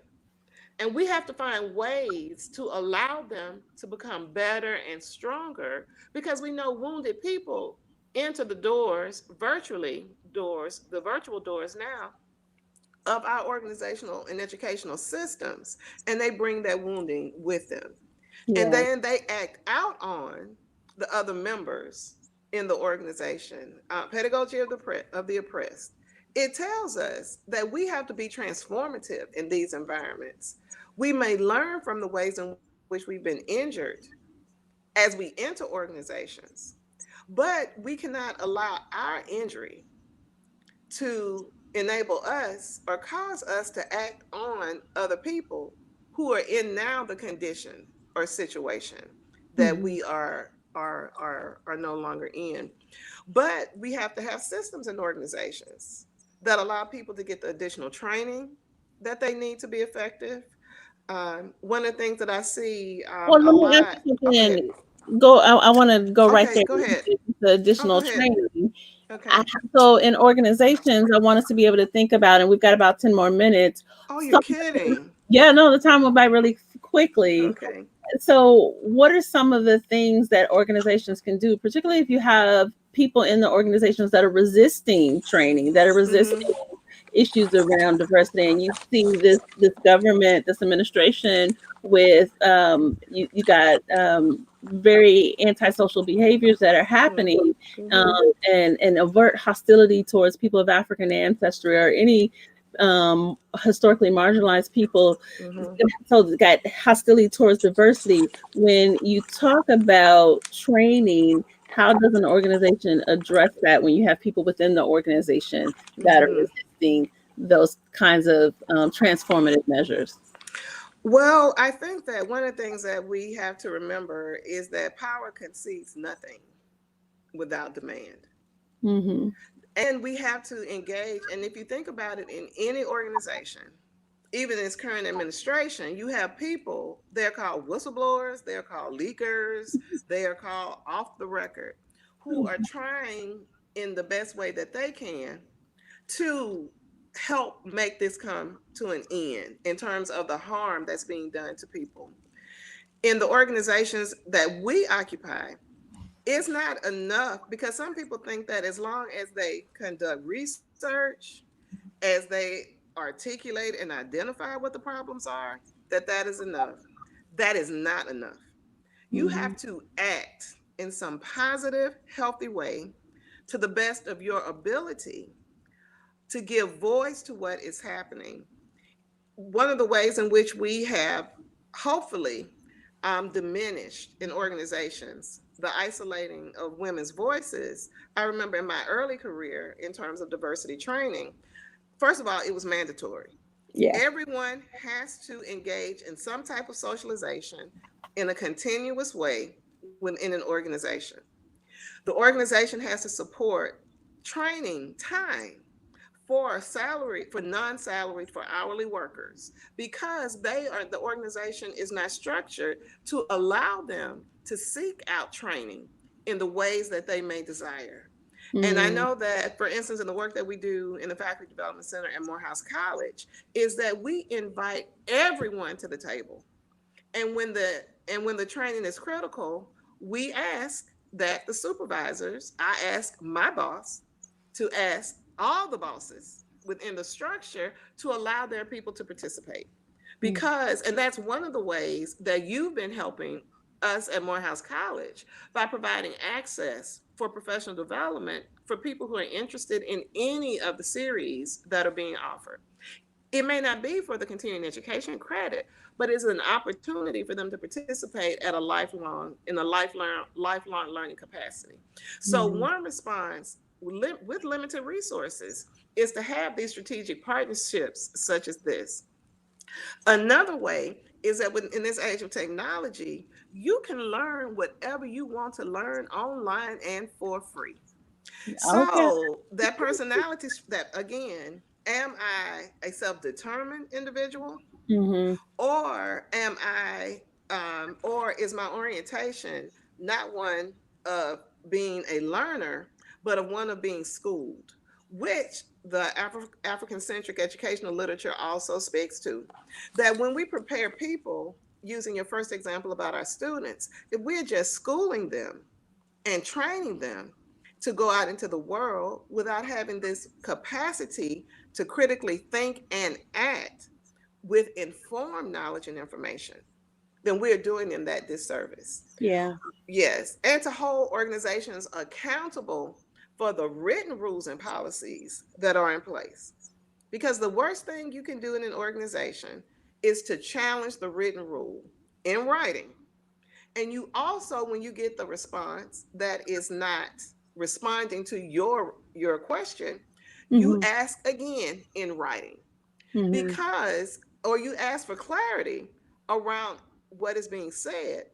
And we have to find ways to allow them to become better and stronger because we know wounded people enter the doors, the virtual doors now of our organizational and educational systems, and they bring that wounding with them. And then they act out on the other members in the organization. Pedagogy of the oppressed. It tells us that we have to be transformative in these environments. We may learn from the ways in which we've been injured as we enter organizations, but we cannot allow our injury to enable us or cause us to act on other people who are in now the condition or situation that we are no longer in. But we have to have systems and organizations that allow people to get the additional training that they need to be effective. One of the things that I see Well, a let me ask lot. you Oh, go ahead. something. I want to go right Okay, there go with ahead. the Oh, go additional ahead. training. Okay. So in organizations, I want us to be able to think about, and we've got about 10 more minutes. Oh, you're So, kidding. yeah, no, the time went by really quickly. Okay. So what are some of the things that organizations can do, particularly if you have people in the organizations that are resisting training, that are resisting Mm-hmm. issues around diversity. And you see this government, this administration with you got very antisocial behaviors that are happening, Mm-hmm. and overt hostility towards people of African ancestry or any historically marginalized people. Mm-hmm. So it's got hostility towards diversity. When you talk about training, how does an organization address that when you have people within the organization that are Mm-hmm. resisting those kinds of transformative measures? Well, I think that one of the things that we have to remember is that power concedes nothing without demand. Mm-hmm. And we have to engage. And if you think about it, in any organization, even in its current administration, you have people, they're called whistleblowers, they're called leakers, they are called off the record, who are trying in the best way that they can to help make this come to an end in terms of the harm that's being done to people. In the organizations that we occupy, it's not enough because some people think that as long as they conduct research, as they articulate and identify what the problems are, that that is enough. That is not enough. You Mm-hmm. have to act in some positive, healthy way to the best of your ability to give voice to what is happening. One of the ways in which we have hopefully diminished in organizations the isolating of women's voices. I remember in my early career in terms of diversity training, first of all, it was mandatory. Yeah. Everyone has to engage in some type of socialization in a continuous way within an organization. The organization has to support training time for salary, for non-salaried, for hourly workers, because the organization is not structured to allow them to seek out training in the ways that they may desire. And I Mm-hmm. know that, for instance, in the work that we do in the Faculty Development Center at Morehouse College, is that we invite everyone to the table. And when the training is critical, we ask that the supervisors, I ask my boss to ask all the bosses within the structure to allow their people to participate. Because, and that's one of the ways that you've been helping us at Morehouse College by providing access for professional development for people who are interested in any of the series that are being offered. It may not be for the continuing education credit, but it's an opportunity for them to participate at a lifelong in a lifelong learning capacity. So Mm-hmm. one response with limited resources is to have these strategic partnerships such as this. Another way is that in this age of technology, you can learn whatever you want to learn online and for free. Okay. So that personality, that again, am I a self-determined individual, Mm-hmm. or or is my orientation not one of being a learner, but of one of being schooled, which the African-centric educational literature also speaks to. That when we prepare people, using your first example about our students, if we're just schooling them and training them to go out into the world without having this capacity to critically think and act with informed knowledge and information, then we're doing them that disservice. Yeah. Yes, and to hold organizations accountable for the written rules and policies that are in place. Because the worst thing you can do in an organization is to challenge the written rule in writing. And you also, when you get the response that is not responding to your question, you Mm-hmm. ask again in writing, Mm-hmm. because, or you ask for clarity around what is being said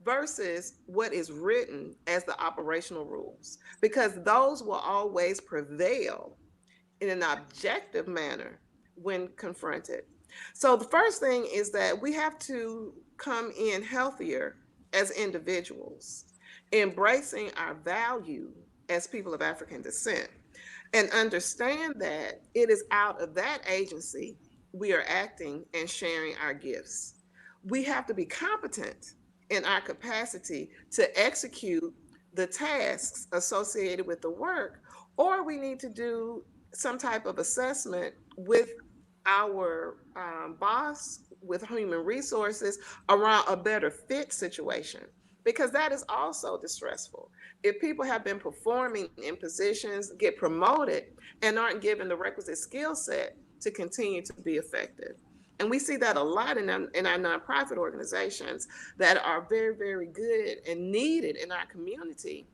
versus what is written as the operational rules, because those will always prevail in an objective manner when confronted. So the first thing is that we have to come in healthier as individuals, embracing our value as people of African descent, and understand that it is out of that agency we are acting and sharing our gifts. We have to be competent in our capacity to execute the tasks associated with the work, or we need to do some type of assessment with our boss, with human resources, around a better fit situation, because that is also distressful. If people have been performing in positions, get promoted, and aren't given the requisite skill set to continue to be effective. And we see that a lot in our nonprofit organizations that are very, very good and needed in our community.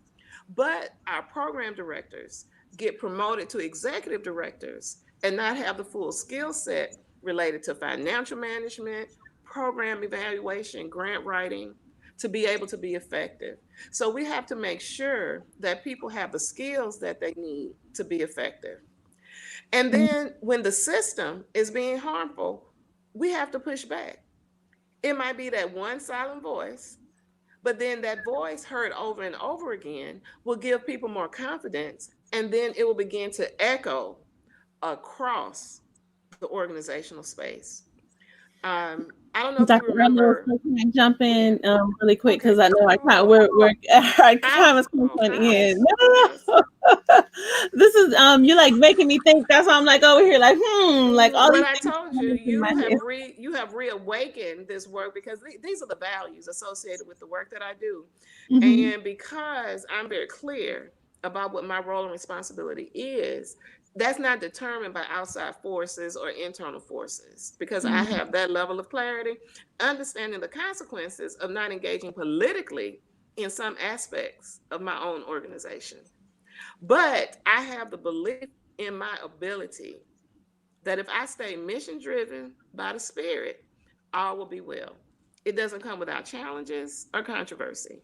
But our program directors get promoted to executive directors and not have the full skill set related to financial management, program evaluation, grant writing, to be able to be effective. So we have to make sure that people have the skills that they need to be effective. And then when the system is being harmful, we have to push back. It might be that one silent voice, but then that voice heard over and over again will give people more confidence, and then it will begin to echo across the organizational space. I don't know if you Dr. Earl-Lewis, remember. can I jump Yeah. in really quick Okay. because I know we're our time is Oh coming gosh. in. No, Yes. no, no. This is you're like making me think. That's why I'm like over here, like like all What these I things told you, coming through my head. you have reawakened this work, because these are the values associated with the work that I do. Hmm. And because I'm very clear about what my role and responsibility is, that's not determined by outside forces or internal forces. Because I have that level of clarity, understanding the consequences of not engaging politically in some aspects of my own organization. But I have the belief in my ability that if I stay mission driven by the Spirit, all will be well. It doesn't come without challenges or controversy.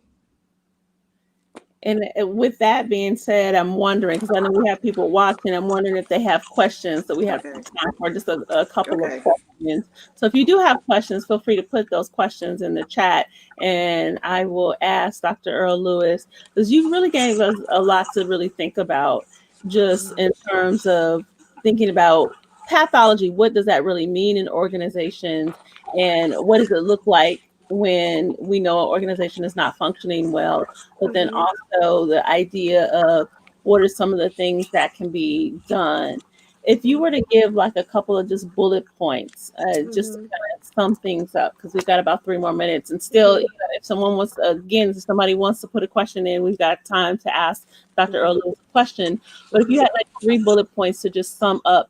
And with that being said, I'm wondering because I know we have people watching. I'm wondering if they have questions. So we have Okay. time for just a couple of Okay. questions. So if you do have questions, feel free to put those questions in the chat, and I will ask Dr. Earl Lewis because you really gave us a lot to really think about, just Mhm. in terms of thinking about pathology. What does that really mean in organizations, and what does it look like when we know an organization is not functioning well? But then Mhm. also the idea of what are some of the things that can be done. If you Mhm. were to give like a couple of just bullet points, just to Mhm. kind of sum things up, because we've got about 3 more minutes, and still, Mhm. if someone wants, again, if somebody wants to put a question in, we've got time to ask Dr. Mhm. Earl a question. But if you Mhm. had like 3 bullet points to just sum up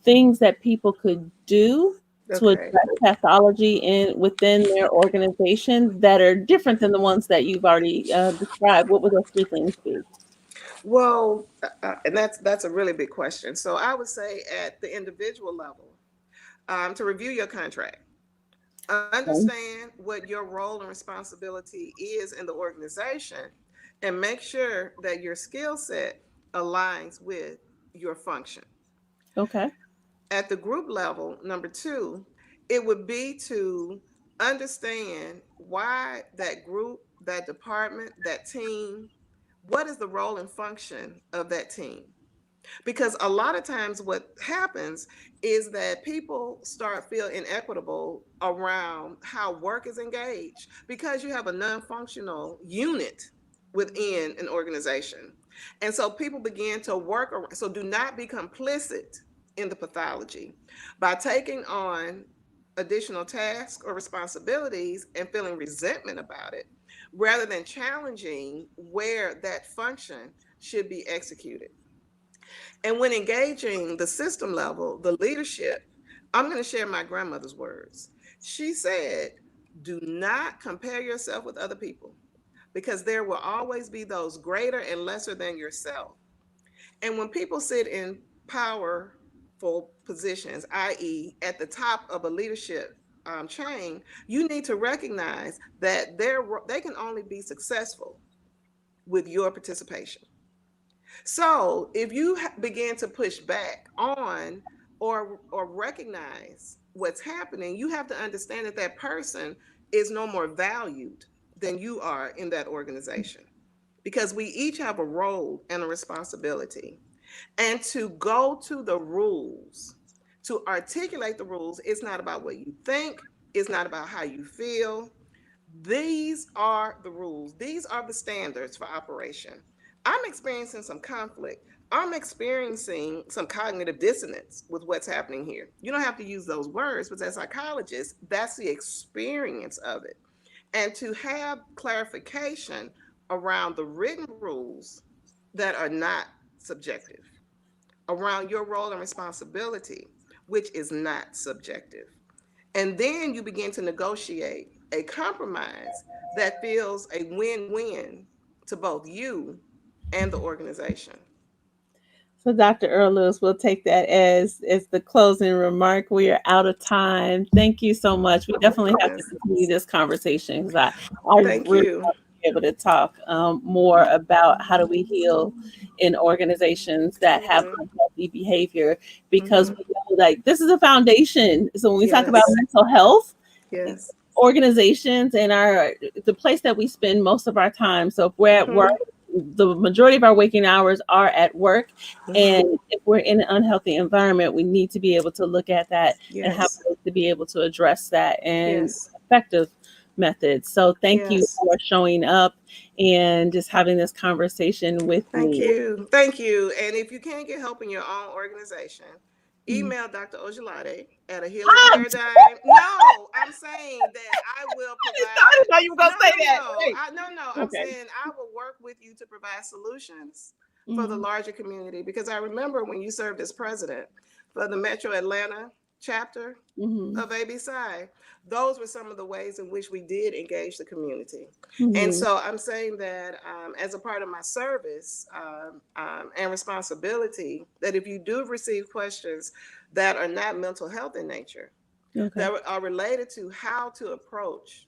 things that people could do to Okay. address pathology in within their organization that are different than the ones that you've already described, what would those 3 things be? Well, and that's a really big question. So I would say at the individual level, to review your contract, Okay. understand what your role and responsibility is in the organization, and make sure that your skill set aligns with your function. Okay. At the group level, number two, it would be to understand why that group, that department, that team, what is the role and function of that team? Because a lot of times what happens is that people start feel inequitable around how work is engaged, because you have a non-functional unit within an organization. And so people begin to work around. So do not be complicit in the pathology by taking on additional tasks or responsibilities and feeling resentment about it, rather than challenging where that function should be executed. And when engaging the system level, the leadership, I'm going to share my grandmother's words. She said, do not compare yourself with other people, because there will always be those greater and lesser than yourself. And when people sit in powerful positions, i.e., at the top of a leadership chain, you need to recognize that they can only be successful with your participation. So if you begin to push back on or recognize what's happening, you have to understand that that person is no more valued than you are in that organization, because we each have a role and a responsibility. And to go to the rules, to articulate the rules, it's not about what you think, it's not about how you feel, These are the rules. These are the standards for operation. I'm experiencing some conflict. I'm experiencing some cognitive dissonance with what's happening here. You don't have to use those words, but as psychologists, that's the experience of it. And to have clarification around the written rules that are not subjective, around your role and responsibility, which is not subjective. And then you begin to negotiate a compromise that feels a win win to both you and the organization. So, Dr. Earl-Lewis, we'll take that as the closing remark. We are out of time. Thank you so much. We definitely have to Yes. continue this conversation because I Thank really you. want to be able to talk more about how do we heal in organizations that have Mm-hmm. unhealthy behavior, because Mm-hmm. we know that this is a foundation. So when we talk about Yes. mental health, Yes. organizations and the place that we spend most of our time. So if we're at work, Mm-hmm. the majority of our waking hours are at work. Mm-hmm. And if we're in an unhealthy environment, we need to be able to look at that and have Yes. ways to be able to address that and Yes. effective methods. So thank you Yes. for showing up and just having this conversation with Thank me. you. Thank you. And if you can't get help in your own organization, Mm. email Dr. Ojelade at a healing paradigm. No, I'm saying that I will I provide. didn't know you were No, gonna say no, that. no. Wait. No. I'm Okay. saying I will work with you to provide solutions for the Mhm. larger community, because I remember when you served as president for the Metro Atlanta chapter Mhm. of ABSI, those were some of the ways in which we did engage the community. And Mhm. so I'm saying that as a part of my service and responsibility, that if you do receive questions that are not mental health in nature, Okay. that are related to how to approach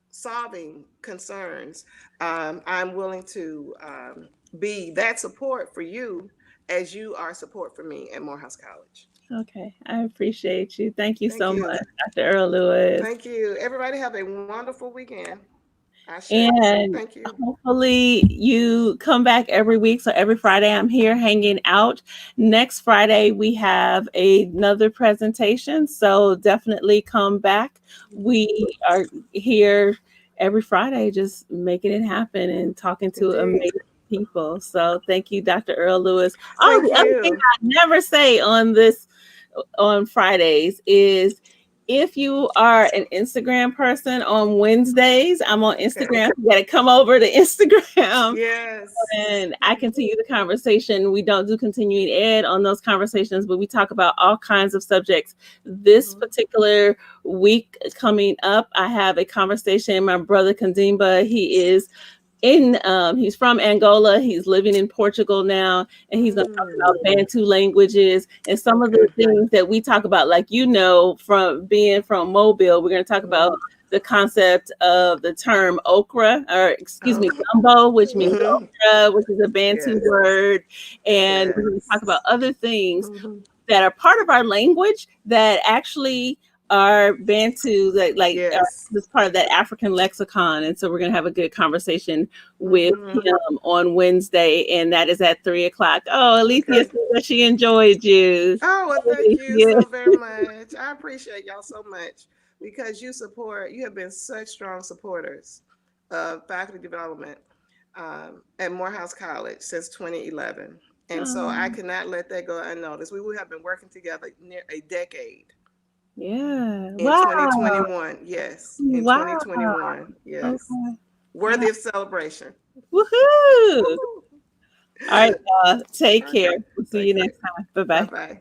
solving concerns, I'm willing to be that support for you as you are support for me at Morehouse College. Okay. I appreciate you. Thank you Thank so you. much, Dr. Earl Lewis. Thank you. Everybody have a wonderful weekend. Ashe. And Thank you. hopefully you come back every week. So every Friday I'm here hanging out. Next Friday we have another presentation. So definitely come back. We are here every Friday just making it happen and talking to Indeed. amazing people. So thank you, Dr. Earl Lewis. Oh, Thank the other thing you. I never say on Fridays is, if you are an Instagram person, on Wednesdays, I'm on Okay. Instagram. You got to come over to Instagram Yes. and I continue the conversation. We don't do continuing ed on those conversations, but we talk about all kinds of subjects. This Mm-hmm. particular week coming up, I have a conversation. My brother Kandimba, he's from Angola. He's living in Portugal now, and he's going to talk about Bantu languages and some of the Okay. things that we talk about, like, from being from Mobile. We're going to talk about Mm-hmm. the concept of the term okra, or excuse me, Okay. gumbo, which means Mm-hmm. okra, which is a Bantu Yes. word. And we're going to talk Yes. about other things Mm-hmm. that are part of our language that actually are Bantu, that like Yes. this part of that African lexicon. And so we're gonna have a good conversation with Mm-hmm. him on Wednesday, and that is at 3 o'clock. Oh, Alicia Okay. said that she enjoyed you. Oh, well, thank you Alicia. so very much. I appreciate y'all so much because you have been such strong supporters of faculty development at Morehouse College since 2011. And so I Oh, cannot let that go unnoticed. We have been working together near a decade. yeah. In Wow. 2021, yes. In Wow. 2021, yes. Okay. Wow. Worthy of celebration. Woohoo. Woo-hoo. All right, y'all. Take care. Okay. We'll see Take you care. next time. Bye Bye bye. bye.